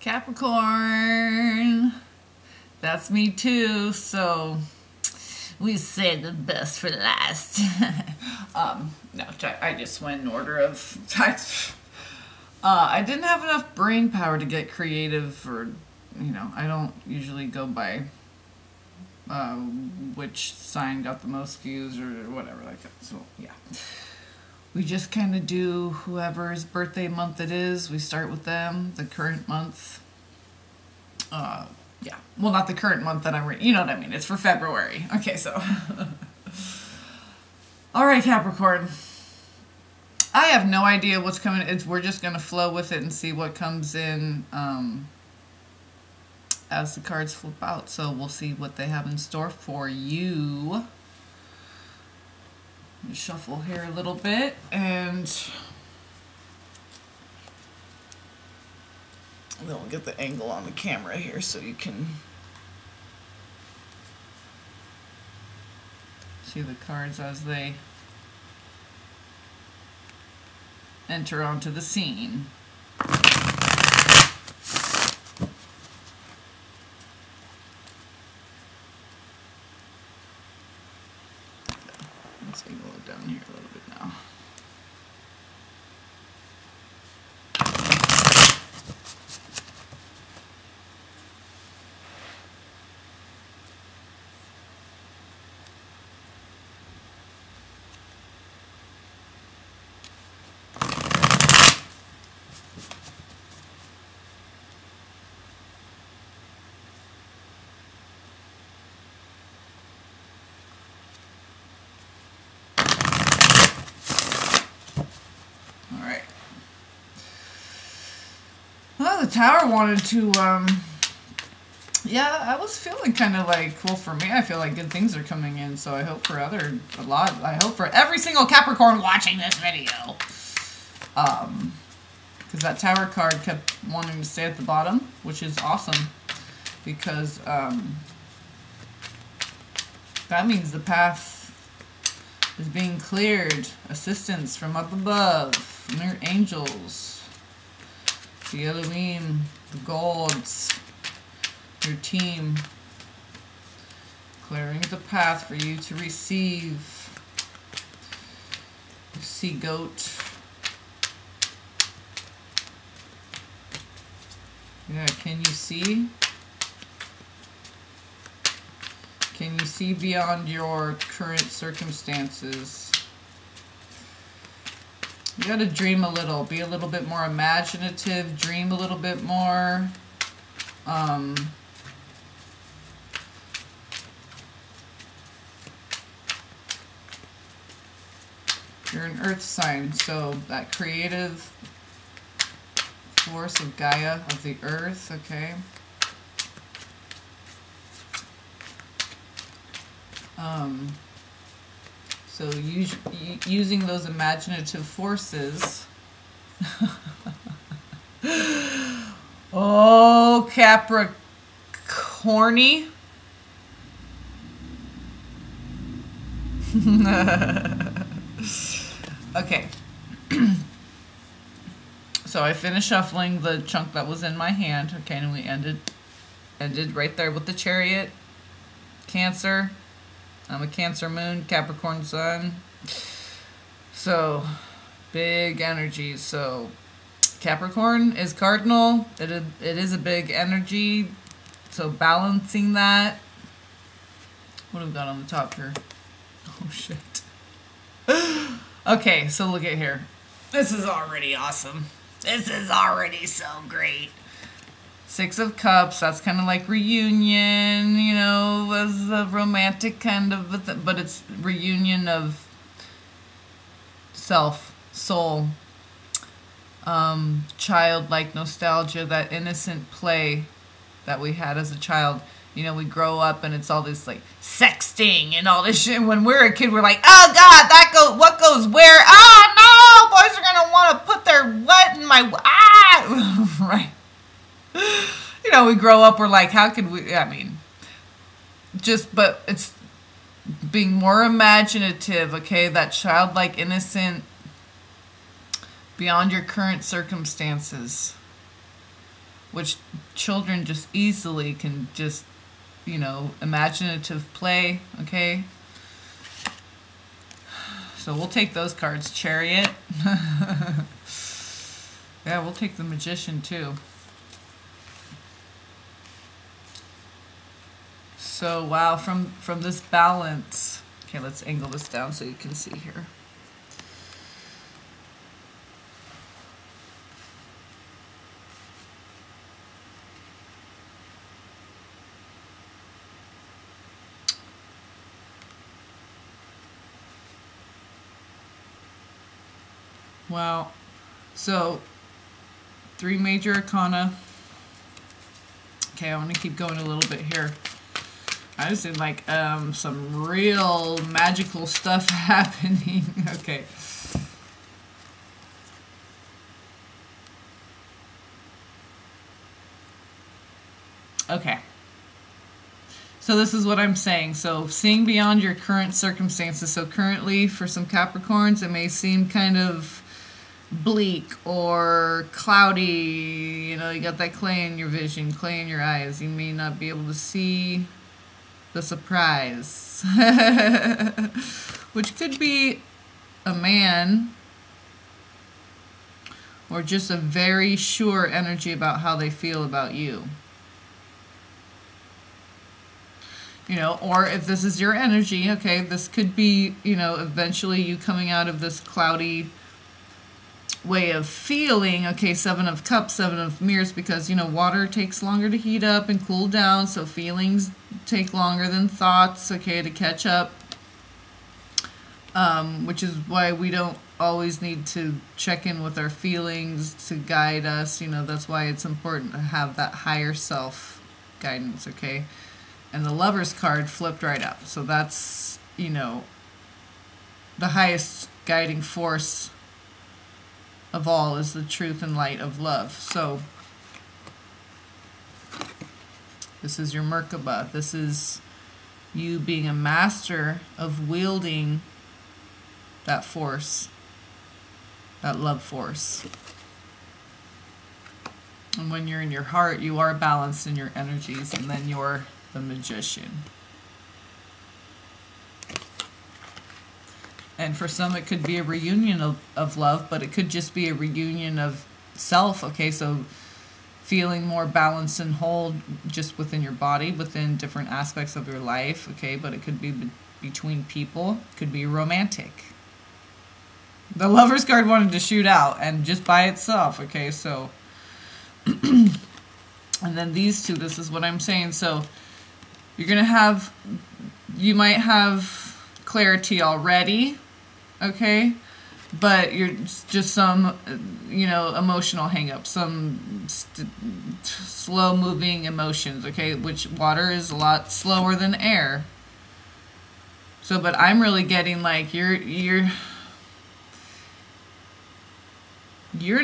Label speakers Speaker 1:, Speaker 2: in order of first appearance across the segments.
Speaker 1: Capricorn. That's me too. So we saved the best for last. No, I just went in order of. I didn't have enough brain power to get creative, or I don't usually go by which sign got the most views or whatever like that. So yeah. We just kind of do whoever's birthday month it is. We start with them, the current month. Yeah. Well, not the current month that I'm reading. You know what I mean. It's for February. Okay, so. All right, Capricorn. I have no idea what's coming. We're just going to flow with it and see what comes in as the cards flip out. So we'll see what they have in store for you. Shuffle here a little bit, and then we'll get the angle on the camera here so you can see the cards as they enter onto the scene. Let's angle it down here a little bit now. The Tower wanted to, yeah, I was feeling kind of like, well, for me, I feel like good things are coming in, so I hope for I hope for every single Capricorn watching this video, because that Tower card kept wanting to stay at the bottom, which is awesome, because, that means the path is being cleared, assistance from up above, from your angels, the Elohim, the gods, your team, clearing the path for you to receive. Sea goat. Yeah, can you see? Can you see beyond your current circumstances? You gotta dream a little, be a little bit more imaginative, dream a little bit more. You're an earth sign, so that creative force of Gaia, of the earth, okay? So using those imaginative forces. Oh, Capricorny. Okay. So I finished shuffling the chunk that was in my hand. Okay, and we ended right there with the Chariot. Cancer. I'm a Cancer moon, Capricorn sun. So, big energy. So, Capricorn is cardinal. It is a big energy. So, balancing that. What have we got on the top here? Oh, shit. Okay, so look at here. This is already awesome. This is already so great. Six of Cups, that's kind of like reunion, you know, as a romantic kind of, but it's reunion of self, soul, childlike nostalgia, that innocent play that we had as a child. You know, we grow up and it's all this like sexting and all this shit. When we're a kid, we're like, oh God, what goes where? Oh no, boys are gonna want to put their what in my, right. You know, we grow up, we're like, how could we, I mean, but it's being more imaginative, okay? That childlike, innocent, beyond your current circumstances. which children just easily can just, you know, imaginative play, okay? So we'll take those cards. Chariot. Yeah, we'll take the Magician too. So, wow, from this balance. Okay, let's angle this down so you can see here. Wow. So, 3 major arcana. Okay, I want to keep going a little bit here. I just did like some real magical stuff happening. Okay. Okay. So this is what I'm saying. So seeing beyond your current circumstances. So currently for some Capricorns, it may seem kind of bleak or cloudy. You know, you got that clay in your vision, clay in your eyes. You may not be able to see the surprise. Which could be a man or just a very sure energy about how they feel about you. You know, or if this is your energy, okay, this could be, you know, eventually you coming out of this cloudy way of feeling. Okay, 7 of Cups, 7 of Mirrors, because, you know, water takes longer to heat up and cool down, so feelings take longer than thoughts, okay, to catch up. Which is why we don't always need to check in with our feelings to guide us. You know, that's why it's important to have that higher self guidance, okay? And the Lover's card flipped right up. So that's, you know, the highest guiding force of all is the truth and light of love. So this is your Merkaba. This is you being a master of wielding that force, that love force. And when you're in your heart, you are balanced in your energies, and then you're the Magician. And for some it could be a reunion of love, but it could just be a reunion of self, okay? So feeling more balanced and whole just within your body, within different aspects of your life, okay? But it could be between people, it could be romantic. The Lover's card wanted to shoot out and just by itself, okay? So, and then these two, this is what I'm saying. So you're going to have, you might have clarity already, okay? But you're just some, you know, emotional hang-up, some slow-moving emotions, okay? Which water is a lot slower than air. So, but I'm really getting like you're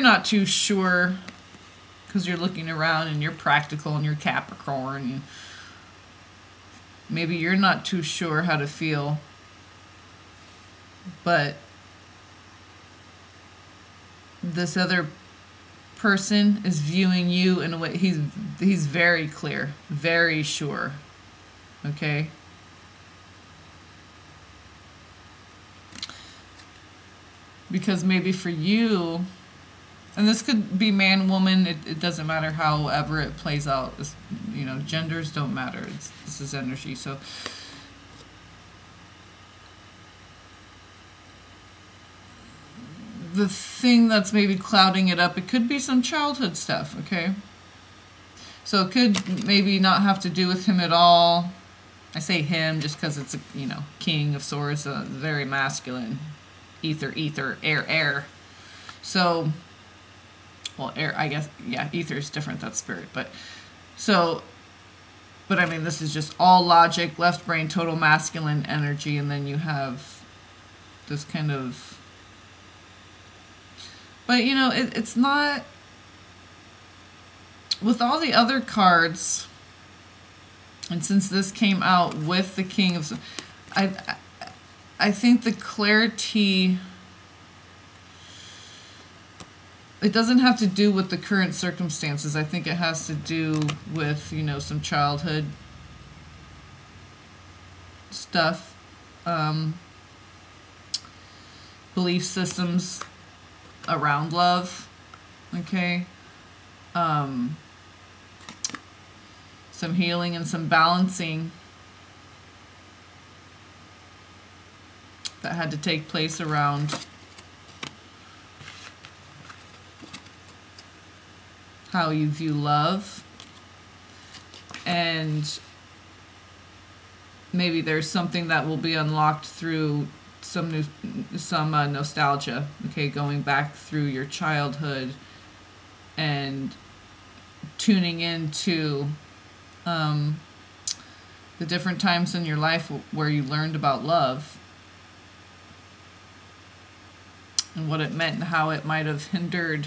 Speaker 1: not too sure because you're looking around and you're practical and you're Capricorn. Maybe you're not too sure how to feel, but this other person is viewing you in a way, he's very clear, very sure, okay? Because maybe for you, and this could be man, woman, it doesn't matter however it plays out. It's, you know, genders don't matter. This is energy. So the thing that's maybe clouding it up, it could be some childhood stuff, okay? So it could maybe not have to do with him at all. I say him just because it's a, you know, King of Swords, very masculine. Ether, ether, air, air. So, well, air, I guess, yeah, ether is different, that's spirit. But, so, but I mean, this is just all logic, left brain, total masculine energy, and then you have this kind of, but, you know, it's not, with all the other cards, and since this came out with the King of, I think the clarity, it doesn't have to do with the current circumstances. I think it has to do with, you know, some childhood stuff, belief systems around love, okay? Some healing and some balancing that had to take place around how you view love, and maybe there's something that will be unlocked through some nostalgia, okay, going back through your childhood and tuning into the different times in your life where you learned about love and what it meant and how it might have hindered,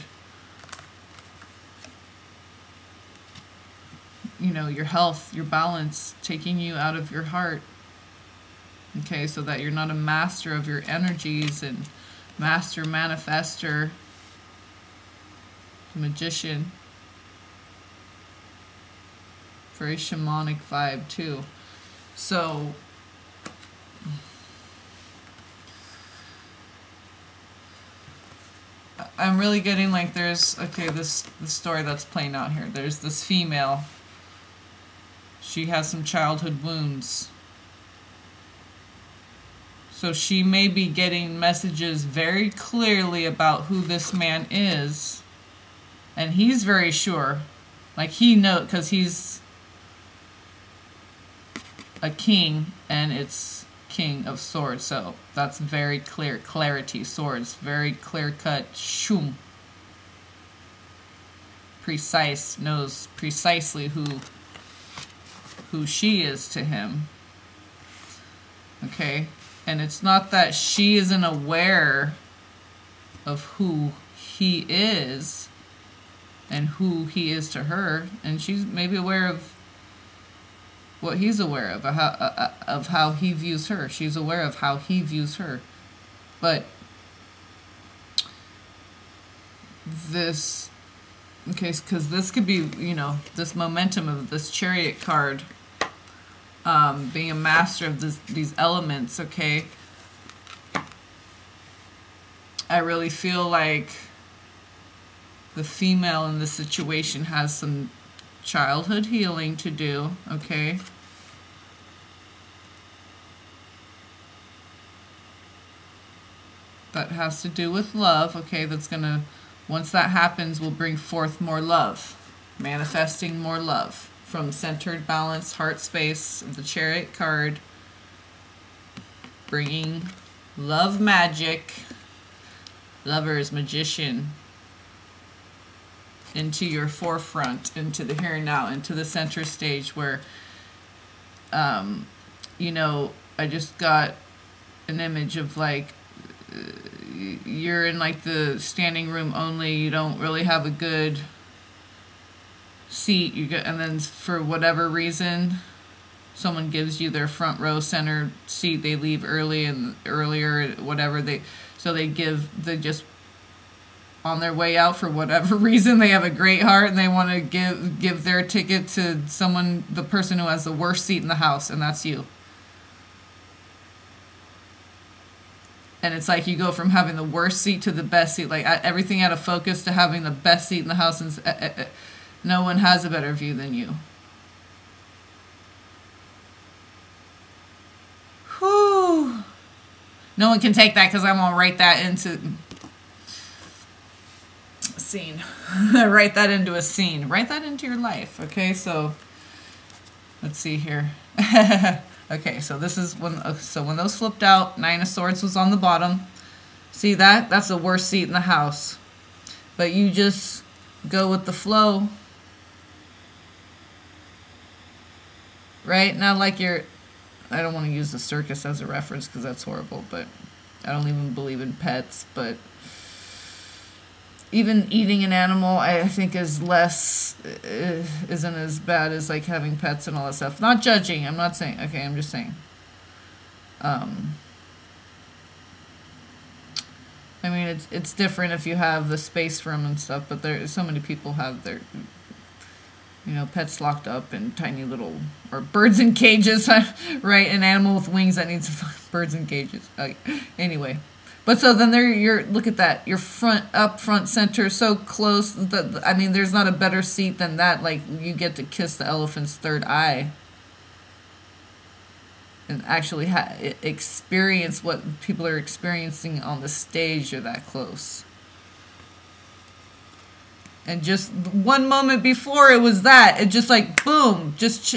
Speaker 1: you know, your health, your balance, taking you out of your heart. Okay, so that you're not a master of your energies and master manifester, magician. Very shamanic vibe too. So I'm really getting like there's, okay, the story that's playing out here. There's this female. She has some childhood wounds. So she may be getting messages very clearly about who this man is. And he's very sure. Like he knows, because he's a king and it's King of Swords. So that's very clear. Clarity. Swords. Very clear cut. Shoom. Precise. Knows precisely who she is to him. Okay? And it's not that she isn't aware of who he is and who he is to her, and she's maybe aware of what he's aware of how he views her. She's aware of how he views her. But this, okay, because this could be, you know, this momentum of this Chariot card, being a master of these elements, okay? I really feel like the female in this situation has some childhood healing to do, okay? That has to do with love, okay? That's gonna, once that happens, will bring forth more love, manifesting more love. From centered, balanced heart space of the Chariot card, bringing love magic, Lovers, Magician, into your forefront, into the here and now, into the center stage where, you know, I just got an image of like, you're in like the standing room only, you don't really have a good seat, you get, and then for whatever reason someone gives you their front row center seat, they leave early and earlier, whatever, they just on their way out for whatever reason they have a great heart and they want to give their ticket to someone, the person who has the worst seat in the house, and that's you. And it's like you go from having the worst seat to the best seat, like everything out of focus, to having the best seat in the house, and no one has a better view than you. Whew. No one can take that because I'm going to write that into a scene. Write that into a scene. Write that into your life. Okay, so let's see here. Okay, so this is when those flipped out, Nine of Swords was on the bottom. See that? That's the worst seat in the house. But you just go with the flow. Right? Not like you're, I don't want to use the circus as a reference because that's horrible, but I don't even believe in pets, but even eating an animal, I think isn't as bad as like having pets and all that stuff. Not judging, I'm not saying, okay, I'm just saying. I I mean, it's different if you have the space for them and stuff, but there so many people have their, you know, pets locked up in tiny little, or birds in cages, right? An animal with wings that needs birds in cages. Anyway, but so then there, look at that, your front center, so close that, I mean, there's not a better seat than that. Like, you get to kiss the elephant's third eye and actually experience what people are experiencing on the stage. You're that close. And just one moment before it was that, it just like, boom, just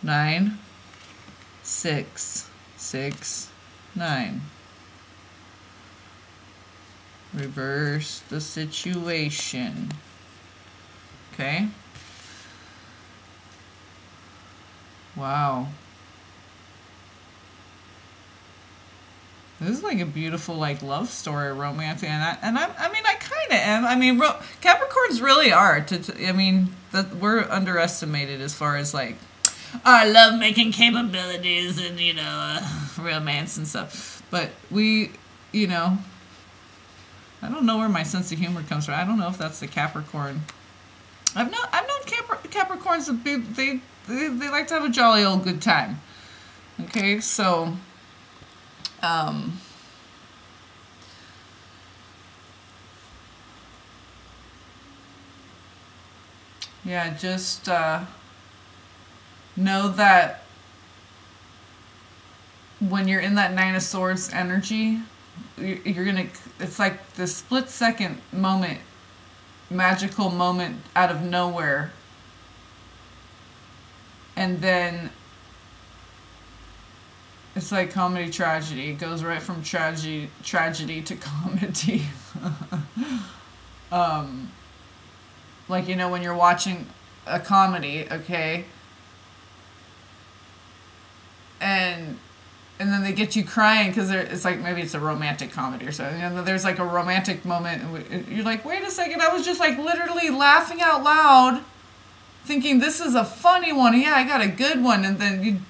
Speaker 1: 9, 6, 6, 9. Reverse the situation. Okay. Wow. This is like a beautiful, like, love story, romantic, I mean, I kind of am. I mean, Capricorns really are. I mean, we're underestimated as far as like our love-making capabilities and, you know, romance and stuff. But we, you know, I don't know where my sense of humor comes from. I don't know if that's the Capricorn. I've known Capricorns to be, they like to have a jolly old good time. Okay, so yeah, just know that when you're in that Nine of Swords energy, you're gonna, it's like the split second moment, magical moment out of nowhere, and then it's like comedy tragedy. It goes right from tragedy to comedy. Like, you know, when you're watching a comedy, okay, and then they get you crying because it's like, maybe it's a romantic comedy or something, and there's like a romantic moment, and you're like, wait a second, I was just like literally laughing out loud, thinking this is a funny one. Yeah, I got a good one, and then you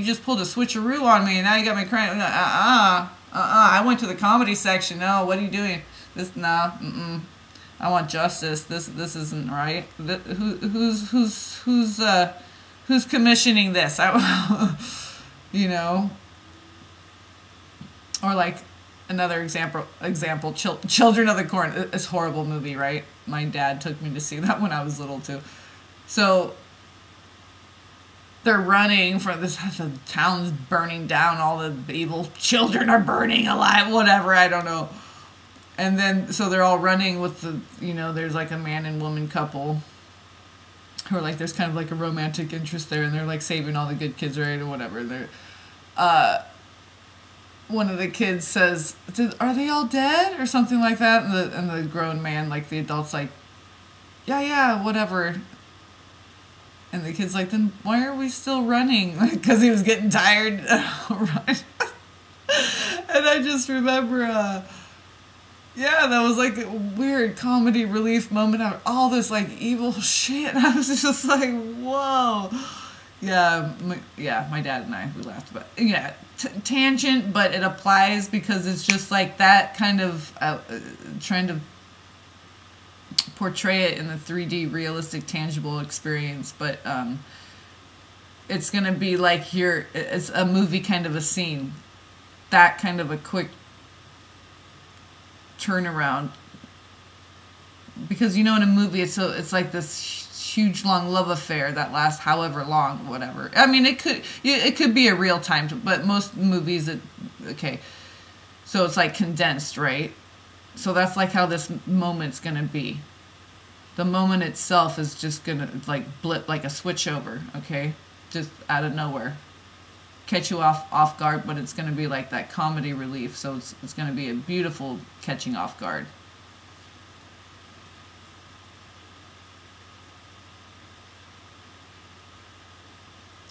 Speaker 1: just pulled a switcheroo on me, and now you got me crying. I went to the comedy section. No, what are you doing? This, no, I want justice. This isn't right. Who's commissioning this? You know. Or like another example, Children of the Corn. It's a horrible movie, right? My dad took me to see that when I was little too. So they're running from this, the town's burning down, all the evil children are burning alive, whatever, I don't know. And then, so they're all running with the, you know, there's like a man and woman couple who are like, there's kind of like a romantic interest there, and they're like saving all the good kids, right, or whatever. They're, one of the kids says, are they all dead? Or something like that. And the grown man, like the adult's like, yeah, whatever. And the kid's like, then why are we still running? Because he was getting tired. Right. And I just remember, yeah, that was like a weird comedy relief moment of all this like evil shit. And I was just like, whoa. Yeah, my dad and I, we laughed about it. Yeah, tangent, but it applies because it's just like that kind of trying to portray it in the 3D realistic tangible experience, but it's gonna be like it's a movie kind of a scene, that kind of a quick turnaround, because you know in a movie it's like this huge long love affair that lasts however long, whatever. I mean, it could be a real time, but most movies okay, so it's like condensed, right? So that's like how this moment's gonna be. The moment itself is just gonna like blip like a switch over, okay? Just out of nowhere. Catch you off guard, but it's gonna be like that comedy relief, so it's gonna be a beautiful catching off guard.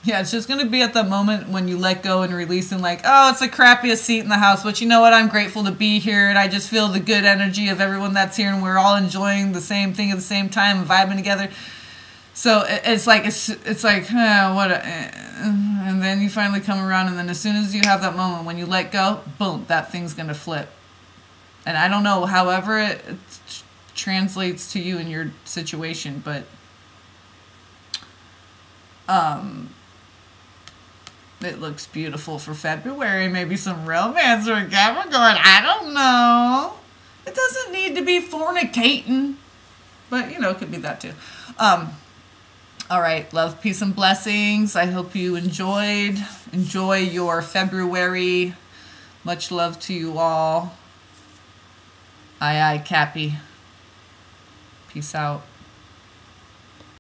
Speaker 1: Yeah, it's just going to be at the moment when you let go and release and like, oh, it's the crappiest seat in the house, but you know what? I'm grateful to be here, and I just feel the good energy of everyone that's here, and we're all enjoying the same thing at the same time and vibing together. So it's like what, and then you finally come around, and then as soon as you have that moment when you let go, boom, that thing's gonna flip. And I don't know, however it translates to you in your situation, but it looks beautiful for February. Maybe some romance or a Capricorn. I don't know. It doesn't need to be fornicating, but you know, it could be that too. All right, love, peace, and blessings. I hope you enjoy your February. Much love to you all. Aye, aye, Cappy. Peace out.